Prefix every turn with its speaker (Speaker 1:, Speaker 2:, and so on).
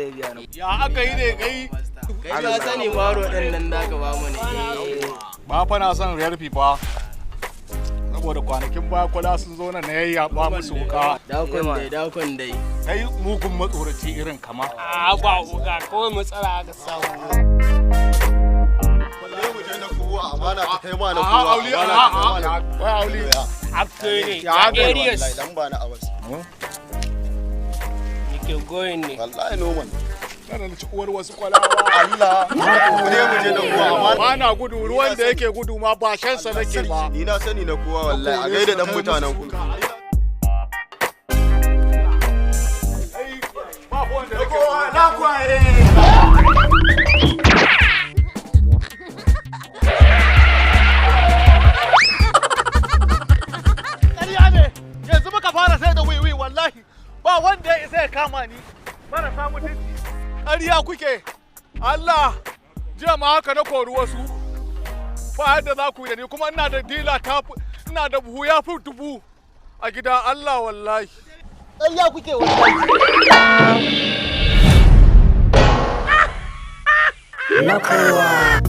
Speaker 1: zai biya ni.
Speaker 2: Ya aka yi ne kai?
Speaker 3: Kai ka sani maro ɗan nan da ka ba mu ne.
Speaker 2: Ba fa na son riyar fifa. Saboda kwanakin baya kula sun zo na yayyaba musu wuka.
Speaker 3: Dakon dai.
Speaker 2: Kai mugun matsoraci irin kama.
Speaker 3: A ba wuka kawai matsala aka samu.
Speaker 4: Amana ka kai ma na kowa.
Speaker 2: Auli wai auli.
Speaker 3: Akere.
Speaker 2: Ya
Speaker 3: Areas.
Speaker 4: Dan ba na awas.
Speaker 3: Yake goyin ne.
Speaker 4: Wallahi noman.
Speaker 2: Kana ci uwar wasu kwalawa.
Speaker 4: Allah. Mu je da kowa amana.
Speaker 2: Ba na gudu ruwan da yake gudu ma ba shansa nake ba.
Speaker 4: Ni na sani na kowa wallahi a gaida dan mutanen ku.
Speaker 2: Na kwaye. Yanzu muka fara sai da wiwi wallahi ba wanda ya isa ya kama ni mana samu dinki ƙarya kuke Allah jiya ma haka na kori wasu ba yadda za ku yi da ni kuma ina da dila ina da buhu ya fi 1000 a gida Allah wallahi
Speaker 3: ƙarya kuke wallahi.
Speaker 5: Na kowa.